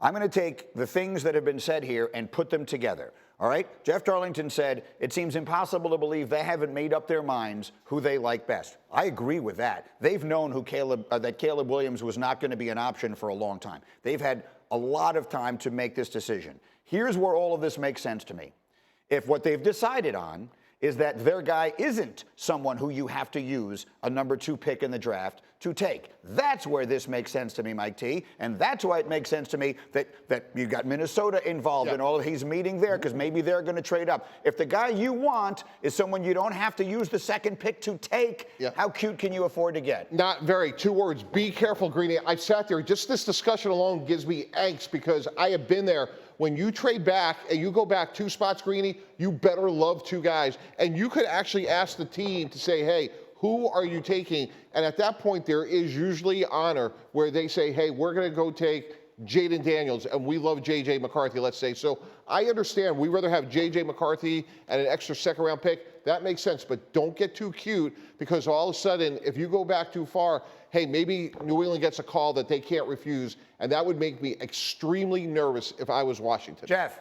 I'm going to take the things that have been said here and put them together. All right? Jeff Darlington said, it seems impossible to believe they haven't made up their minds who they like best. I agree with that. They've known that Caleb Williams was not going to be an option for a long time. They've had a lot of time to make this decision. Here's where all of this makes sense to me. If what they've decided on is that their guy isn't someone who you have to use a number 2 pick in the draft to take. That's where this makes sense to me, Mike T. And that's why it makes sense to me that you've got Minnesota involved in all of his meeting there, because maybe they're going to trade up. If the guy you want is someone you don't have to use the 2nd pick to take, how cute can you afford to get? Not very. 2 words. Be careful, Greeny. I sat there. Just this discussion alone gives me angst because I have been there. When you trade back and you go back 2 spots, Greeny, you better love 2 guys. And you could actually ask the team to say, hey, who are you taking? And at that point, there is usually honor where they say, hey, we're going to go take Jaden Daniels, and we love J.J. McCarthy, let's say. So I understand we'd rather have J.J. McCarthy and an extra 2nd-round pick. That makes sense, but don't get too cute because all of a sudden, if you go back too far, hey, maybe New England gets a call that they can't refuse, and that would make me extremely nervous if I was Washington. Jeff.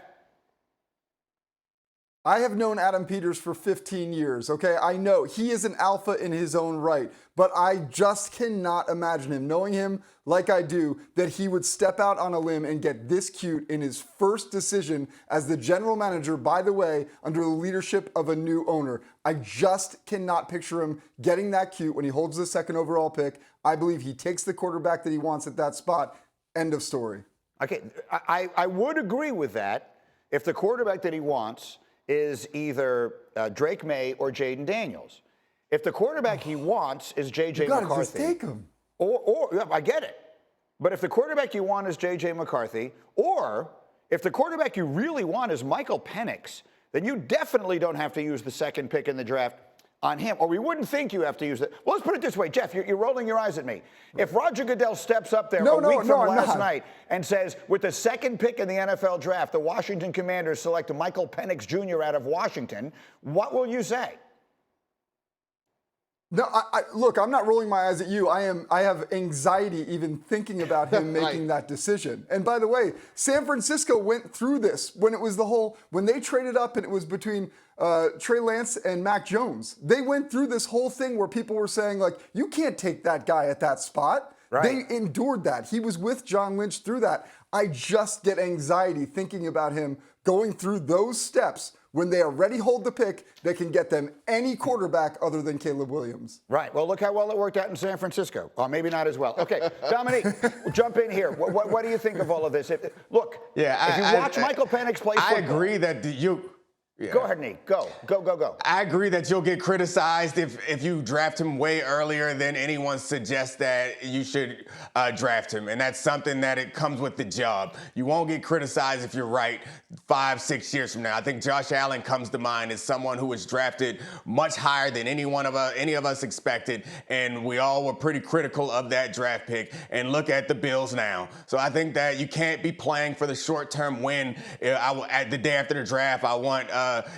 I have known Adam Peters for 15 years, okay? I know he is an alpha in his own right, but I just cannot imagine him, knowing him like I do, that he would step out on a limb and get this cute in his first decision as the general manager, by the way, under the leadership of a new owner. I just cannot picture him getting that cute when he holds the 2nd overall pick. I believe he takes the quarterback that he wants at that spot. End of story. Okay, I would agree with that if the quarterback that he wants is either Drake May or Jaden Daniels. If the quarterback he wants is J.J. McCarthy. Just take him. Or I get it. But if the quarterback you want is J.J. McCarthy, or if the quarterback you really want is Michael Penix, then you definitely don't have to use the 2nd pick in the draft on him, or we wouldn't think you have to use it. Well, let's put it this way, Jeff, you're rolling your eyes at me. If Roger Goodell steps up there a week from last night and says, with the 2nd pick in the NFL draft, the Washington Commanders select Michael Penix Jr. out of Washington, what will you say? No, look, I'm not rolling my eyes at you. I have anxiety even thinking about him making that decision. And by the way, San Francisco went through this when it was when they traded up and it was between Trey Lance and Mac Jones. They went through this whole thing where people were saying, like, you can't take that guy at that spot. Right. They endured that. He was with John Lynch through that. I just get anxiety thinking about him going through those steps when they already hold the pick that can get them any quarterback other than Caleb Williams. Right. Well, look how well it worked out in San Francisco. Or maybe not as well. Okay, Dominique, jump in here. What do you think of all of this? If you watch Michael Penix play football. I agree that you... Yeah. Go ahead, Nick. Go. I agree that you'll get criticized if you draft him way earlier than anyone suggests that you should draft him. And that's something that it comes with the job. You won't get criticized if you're right 5-6 years from now. I think Josh Allen comes to mind as someone who was drafted much higher than any of us expected. And we all were pretty critical of that draft pick. And look at the Bills now. So I think that you can't be playing for the short-term win. At the day after the draft, I want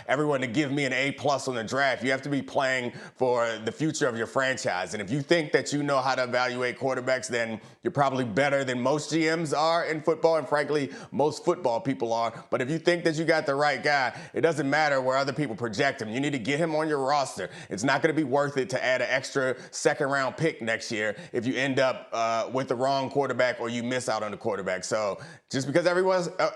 everyone to give me an A+ on the draft. You have to be playing for the future of your franchise. And if you think that you know how to evaluate quarterbacks, then you're probably better than most GMs are in football, and frankly, most football people are. But if you think that you got the right guy, it doesn't matter where other people project him. You need to get him on your roster. It's not going to be worth it to add an extra 2nd-round pick next year if you end up with the wrong quarterback or you miss out on the quarterback. So just because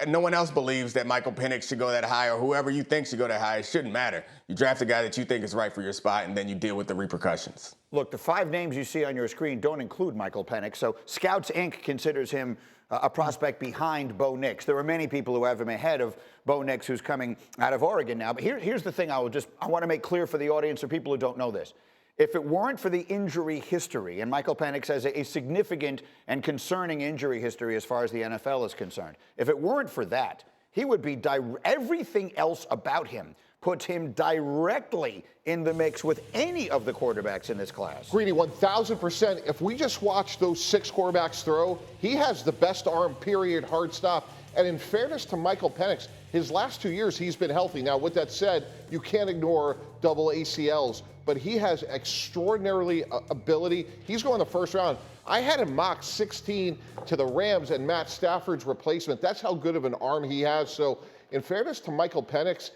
no one else believes that Michael Penix should go that high, or whoever you think should go that high, it shouldn't matter. You draft a guy that you think is right for your spot, and then you deal with the repercussions. Look, the 5 names you see on your screen don't include Michael Penix, so Scouts Inc. considers him a prospect behind Bo Nix. There are many people who have him ahead of Bo Nix, who's coming out of Oregon now. But here's the thing I want to make clear for the audience or people who don't know this. If it weren't for the injury history, and Michael Penix has a significant and concerning injury history as far as the NFL is concerned, if it weren't for that, he would be everything else about him puts him directly in the mix with any of the quarterbacks in this class. Greeny, 1,000%. If we just watch those 6 quarterbacks throw, he has the best arm, period, hard stop. And in fairness to Michael Penix, his last 2 years, he's been healthy. Now, with that said, you can't ignore double ACLs, but he has extraordinary ability. He's going the first round. I had him mock 16 to the Rams and Matt Stafford's replacement. That's how good of an arm he has. So in fairness to Michael Penix,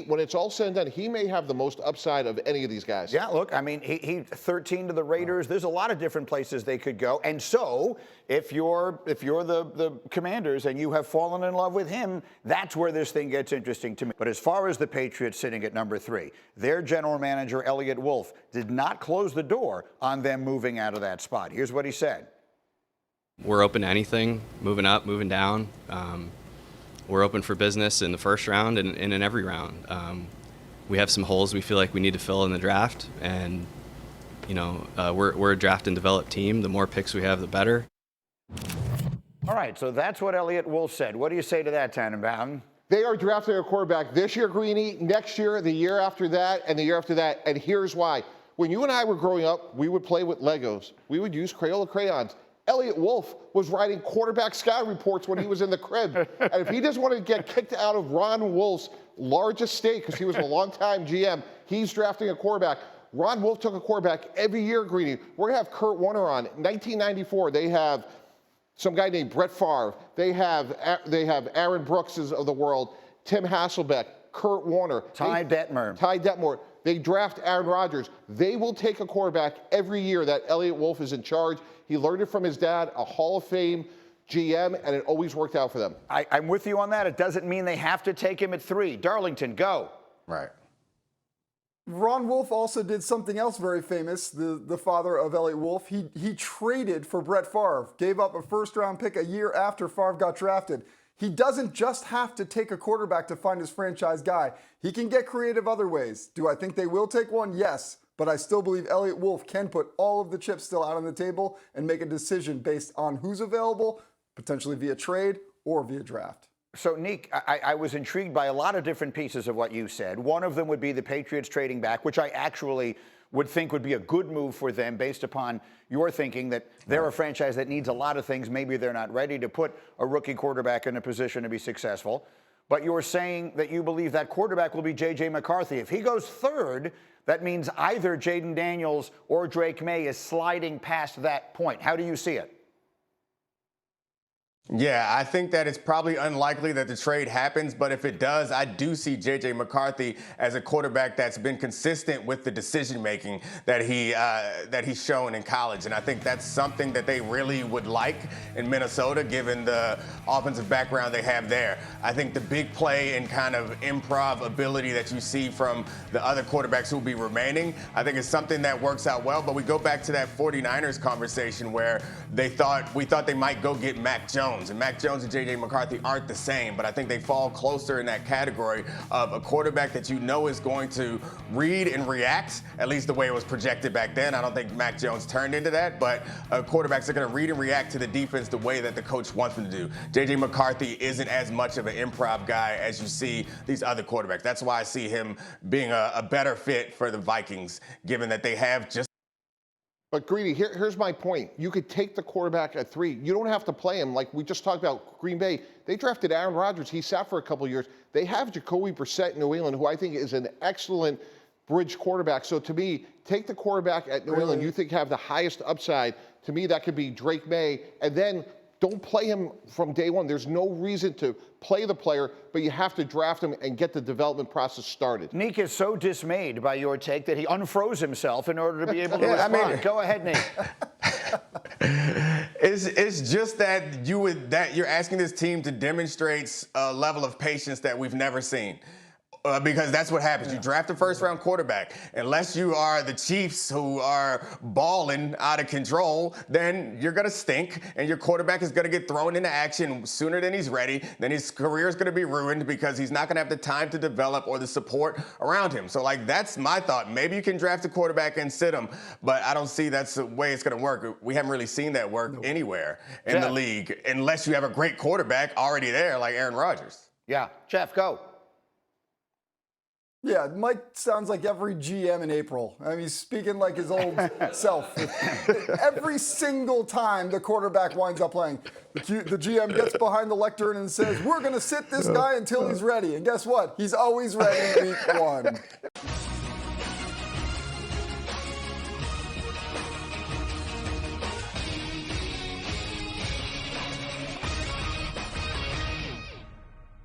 when it's all said and done, he may have the most upside of any of these guys. Yeah, look, I mean, he 13 to the Raiders. There's a lot of different places they could go. And so, if you're the Commanders and you have fallen in love with him, that's where this thing gets interesting to me. But as far as the Patriots sitting at number 3, their general manager, Elliott Wolf, did not close the door on them moving out of that spot. Here's what he said. We're open to anything, moving up, moving down. We're open for business in the first round and in every round. We have some holes we feel like we need to fill in the draft, and we're a draft and develop team. The more picks we have, the better. All right, so that's what Elliott Wolf said. What do you say to that, Tannenbaum? They are drafting a quarterback this year, Greeny, next year, the year after that, and the year after that. And here's why. When you and I were growing up, we would play with Legos. We would use Crayola crayons. Elliott Wolf was writing quarterback scout reports when he was in the crib. And if he doesn't want to get kicked out of Ron Wolf's large estate, because he was a longtime GM, he's drafting a quarterback. Ron Wolf took a quarterback every year, Greeny. We're going to have Kurt Warner on. 1994, they have some guy named Brett Favre. They have Aaron Brookses of the world, Tim Hasselbeck, Kurt Warner. Ty Detmer. They draft Aaron Rodgers. They will take a quarterback every year that Elliott Wolf is in charge. He learned it from his dad, a Hall of Fame GM, and it always worked out for them. I'm with you on that. It doesn't mean they have to take him at 3. Darlington, go. Right. Ron Wolf also did something else very famous, the father of Elliott Wolf. He traded for Brett Favre, gave up a first-round pick a year after Favre got drafted. He doesn't just have to take a quarterback to find his franchise guy. He can get creative other ways. Do I think they will take one? Yes. But I still believe Elliott Wolf can put all of the chips still out on the table and make a decision based on who's available, potentially via trade or via draft. So, Nick, I was intrigued by a lot of different pieces of what you said. One of them would be the Patriots trading back, which I actually would think would be a good move for them based upon your thinking that they're a franchise that needs a lot of things. Maybe they're not ready to put a rookie quarterback in a position to be successful. But you're saying that you believe that quarterback will be J.J. McCarthy. If he goes 3rd, that means either Jaden Daniels or Drake May is sliding past that point. How do you see it? Yeah, I think that it's probably unlikely that the trade happens, but if it does, I do see J.J. McCarthy as a quarterback that's been consistent with the decision-making that he's shown in college, and I think that's something that they really would like in Minnesota, given the offensive background they have there. I think the big play and kind of improv ability that you see from the other quarterbacks who will be remaining, I think is something that works out well, but we go back to that 49ers conversation where we thought they might go get Mac Jones. And Mac Jones and J.J. McCarthy aren't the same, but I think they fall closer in that category of a quarterback that you know is going to read and react, at least the way it was projected back then. I don't think Mac Jones turned into that, but quarterbacks are going to read and react to the defense the way that the coach wants them to do. J.J. McCarthy isn't as much of an improv guy as you see these other quarterbacks. That's why I see him being a better fit for the Vikings, given that they have just. But Greeny, here's my point. You could take the quarterback at 3. You don't have to play him. Like we just talked about Green Bay. They drafted Aaron Rodgers. He sat for a couple years. They have Jacoby Brissett in New England, who I think is an excellent bridge quarterback. So to me, take the quarterback at New England you think have the highest upside. To me, that could be Drake May. And then don't play him from day one. There's no reason to play the player, but you have to draft him and get the development process started. Nick is so dismayed by your take that he unfroze himself in order to be able to respond. Go ahead, Nick. It's just that you're asking this team to demonstrate a level of patience that we've never seen. Because that's what happens. You draft a first-round quarterback. Unless you are the Chiefs who are balling out of control, then you're going to stink, and your quarterback is going to get thrown into action sooner than he's ready. Then his career is going to be ruined because he's not going to have the time to develop or the support around him. So, that's my thought. Maybe you can draft a quarterback and sit him, but I don't see that's the way it's going to work. We haven't really seen that work anywhere in the league unless you have a great quarterback already there like Aaron Rodgers. Yeah. Jeff, go. Yeah, Mike sounds like every GM in April. I mean, he's speaking like his old self. Every single time the quarterback winds up playing, the GM gets behind the lectern and says, we're going to sit this guy until he's ready. And guess what? He's always ready week 1.